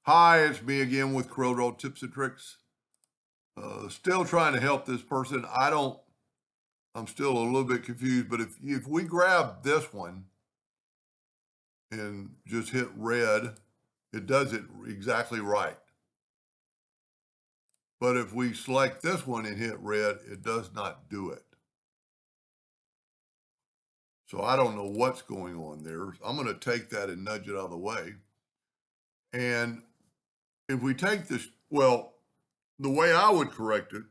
Hi, it's me again with Corel Tips and Tricks. Still trying to help this person. I'm still a little bit confused, but if we grab this one and just hit red, it does it exactly right. But if we select this one and hit red, it does not do it. So I don't know what's going on there. I'm going to take that and nudge it out of the way. And if we take this, well, the way I would correct it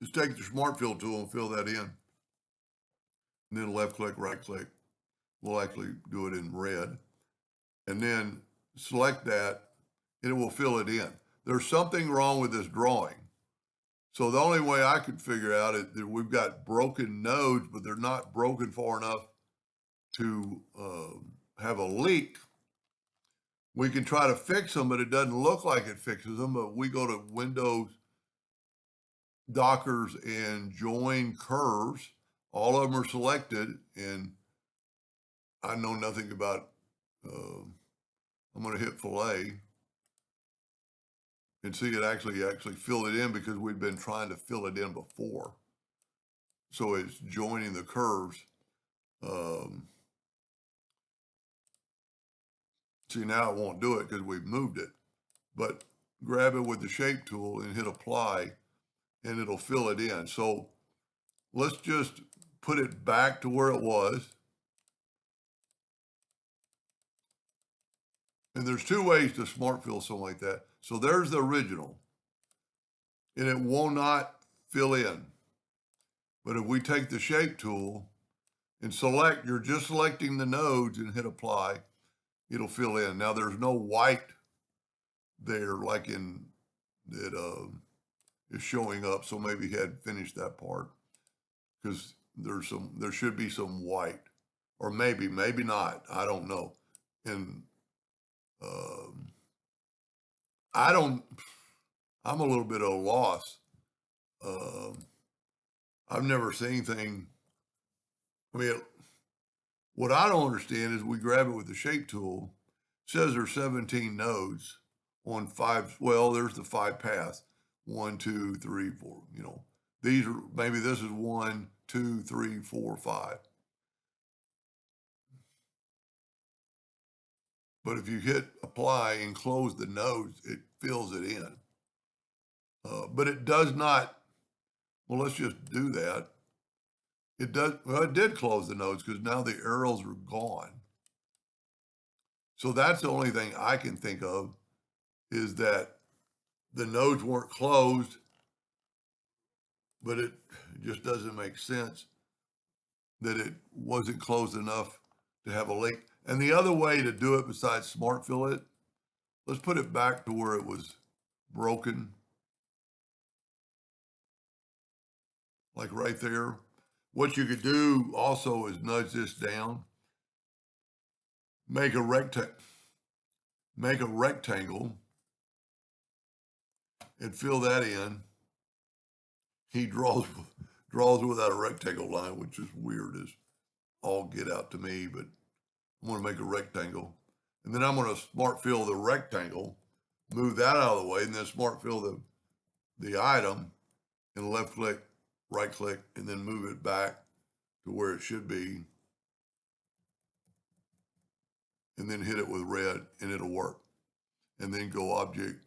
is take the Smart Fill tool and fill that in. And then left click, right click. We'll actually do it in red. And then select that and it will fill it in. There's something wrong with this drawing. So the only way I could figure out is that we've got broken nodes, but they're not broken far enough to have a leak. We can try to fix them, but it doesn't look like it fixes them. But we go to Windows, Dockers, and Join Curves. All of them are selected, and I know nothing about, I'm going to hit fillet and see it actually fill it in because we've been trying to fill it in before. So it's joining the curves. See, now it won't do it because we've moved it, but grab it with the shape tool and hit apply and it'll fill it in. So let's just put it back to where it was. And there's two ways to smart fill something like that. So there's the original and it will not fill in. But if we take the shape tool and select, you're just selecting the nodes and hit apply, it'll fill in. Now there's no white there like in that is showing up. So maybe he hadn't finished that part because there should be some white or maybe not. I don't know. And um, I don't, I'm a little bit at a loss. Um, I've never seen anything. I mean, what I don't understand is we grab it with the shape tool. It says there's 17 nodes on five. Well, there's the five paths. 1, 2, 3, 4. These are maybe this is 1, 2, 3, 4, 5. But if you hit apply and close the nodes, it fills it in. But it does not. Well, let's just do that. It does. Well, it did close the nodes because now the arrows are gone. So that's the only thing I can think of is that the nodes weren't closed, but it just doesn't make sense that it wasn't closed enough to have a link. And the other way to do it besides smart fill it, let's put it back to where it was broken, like right there. What you could do also is nudge this down, make a rectangle and fill that in. He draws without a rectangle line, which is weird as all get out to me, but I'm going to make a rectangle. And then I'm going to smart fill the rectangle, move that out of the way, and then smart fill the item and left click, right click, and then move it back to where it should be. And then hit it with red and it'll work. And then go object,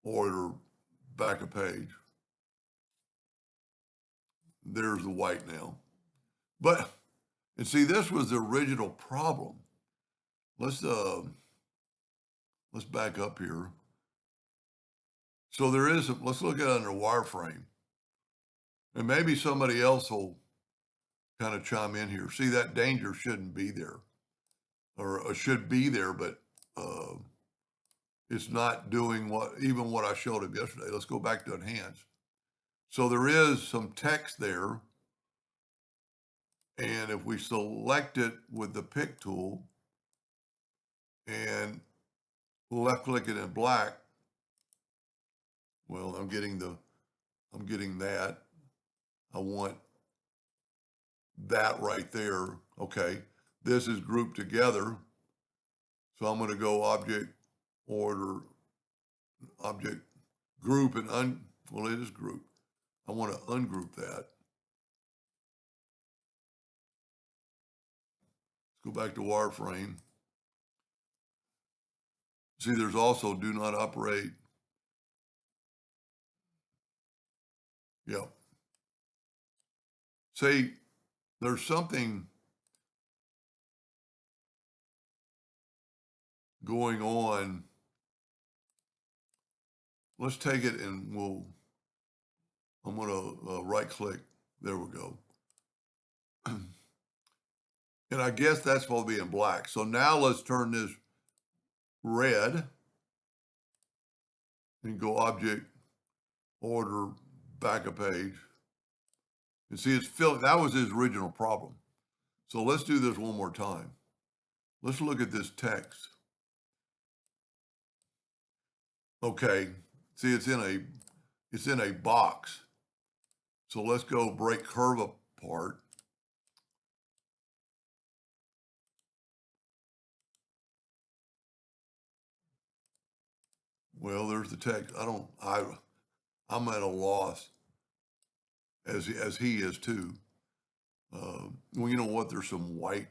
order, back a page. There's the white now. But, and see, this was the original problem. Let's back up here. So there is, let's look at it under wireframe. And maybe somebody else will kind of chime in here. See, that danger shouldn't be there. Or should be there, but it's not doing even what I showed him yesterday. Let's go back to enhance. So there is some text there. And if we select it with the pick tool and left click it in black, well, I'm getting that. I want that right there. Okay. This is grouped together. So I'm going to go object, order, object, group, and well, it is group. I want to ungroup that. Let's go back to wireframe. See, there's also do not operate. Yep. See, there's something going on. Let's take it and I'm going to right click. There we go. And I guess that's supposed to be in black. So now let's turn this red and go object, order, back a page. And see, it's filling. That was his original problem. So let's do this one more time. Let's look at this text. Okay, see, it's in a box. So let's go break curve apart. Well, there's the text. I'm at a loss, as he is too. Well, you know what? There's some white.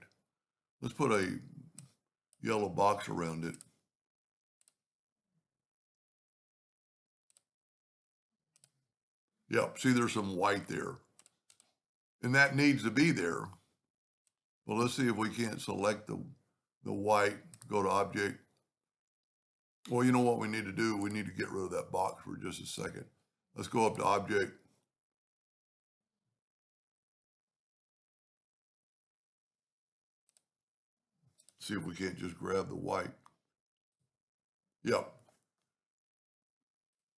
Let's put a yellow box around it. Yep, see, there's some white there. And that needs to be there. Well, let's see if we can't select the white, go to object. Well, you know what we need to do? We need to get rid of that box for just a second. Let's go up to object. See if we can't just grab the white. Yep.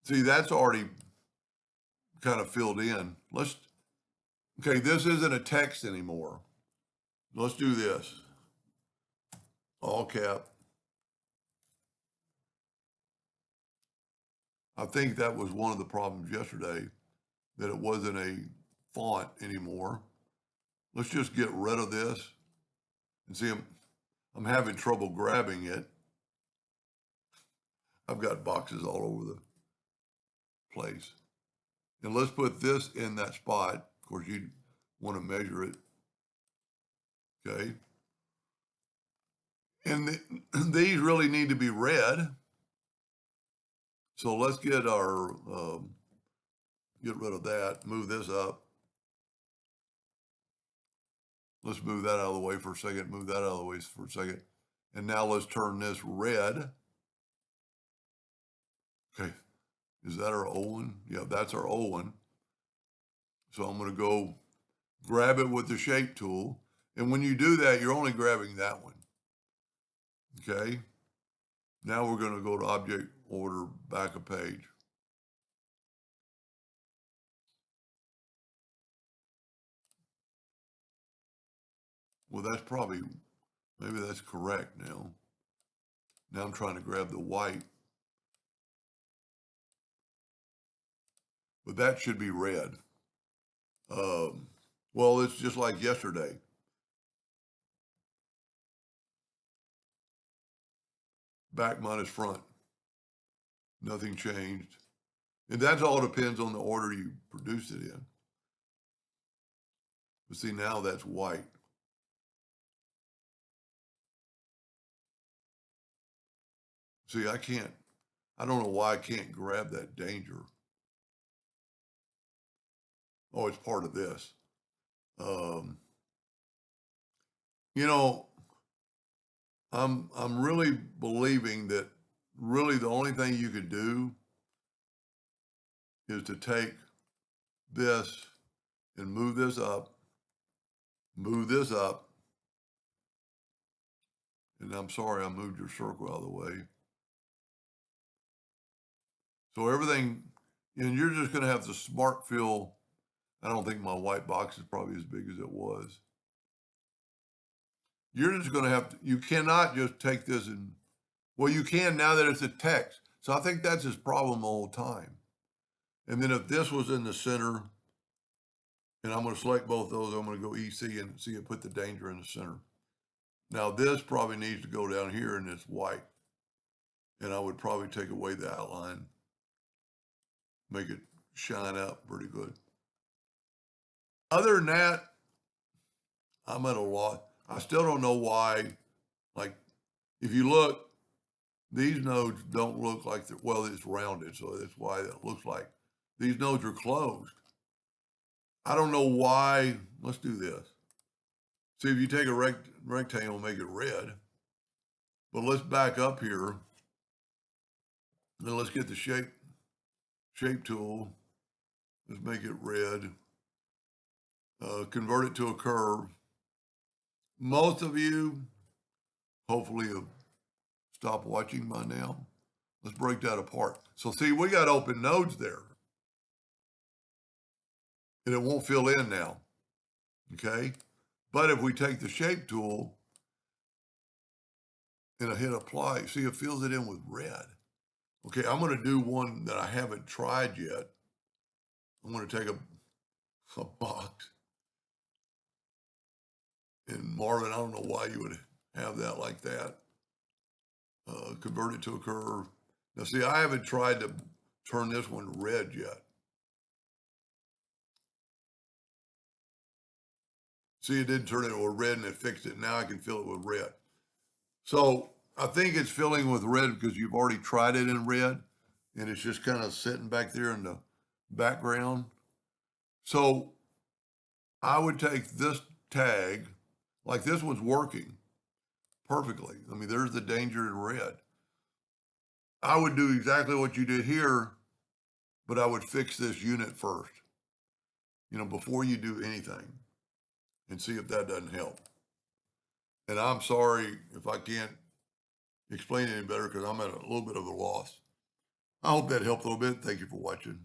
See, that's already kind of filled in. Okay, this isn't a text anymore. Let's do this. All cap. I think that was one of the problems yesterday, that it wasn't a font anymore. Let's just get rid of this. And see, I'm having trouble grabbing it. I've got boxes all over the place. And let's put this in that spot. Of course, you want to measure it. Okay. And these really need to be red. So let's get get rid of that, move this up. Let's move that out of the way for a second, move that out of the way for a second. And now let's turn this red. Okay, is that our O one? Yeah, that's our O one. So I'm gonna go grab it with the shape tool. And when you do that, you're only grabbing that one. Okay, now we're gonna go to object, order, back a page. Well, that's probably, maybe that's correct now. Now I'm trying to grab the white. But that should be red. Well, it's just like yesterday. Back minus front. Nothing changed. And that all depends on the order you produced it in. But see, now that's white. See, I don't know why I can't grab that danger. Oh, it's part of this. Um, you know, I'm really believing that really the only thing you could do is to take this and move this up, and I'm sorry I moved your circle out of the way. So everything, and you're just going to have to smart fill. I don't think my white box is probably as big as it was. You're just going to have to, you cannot just take this and, well, you can now that it's a text. So I think that's his problem all the time. And then if this was in the center, and I'm going to select both those, I'm going to go EC and see it put the danger in the center. Now this probably needs to go down here and it's white. and I would probably take away the outline, make it shine up pretty good. Other than that, I'm at a loss. I still don't know why, like, if you look, these nodes don't look like, well, it's rounded, so that's why it looks like these nodes are closed. I don't know why. Let's do this. See, if you take a rectangle and make it red, but let's back up here, and let's get the shape tool. Let's make it red. Convert it to a curve. Most of you, hopefully, have stopped watching by now. Let's break that apart. So see, we got open nodes there, and it won't fill in now, okay? But if we take the shape tool and I hit apply, see, it fills it in with red. Okay, I'm gonna do one that I haven't tried yet. I'm gonna take a box, and Marvin, I don't know why you would have that like that. Convert it to a curve. Now see, I haven't tried to turn this one red yet. See, it didn't turn it to red and it fixed it. Now I can fill it with red. So I think it's filling with red because you've already tried it in red and it's just kind of sitting back there in the background. So I would take this tag, like this one's working perfectly. I mean, there's the danger in red. I would do exactly what you did here, but I would fix this unit first, before you do anything, and see if that doesn't help. And I'm sorry if I can't explain it any better because I'm at a little bit of a loss. I hope that helped a little bit. Thank you for watching.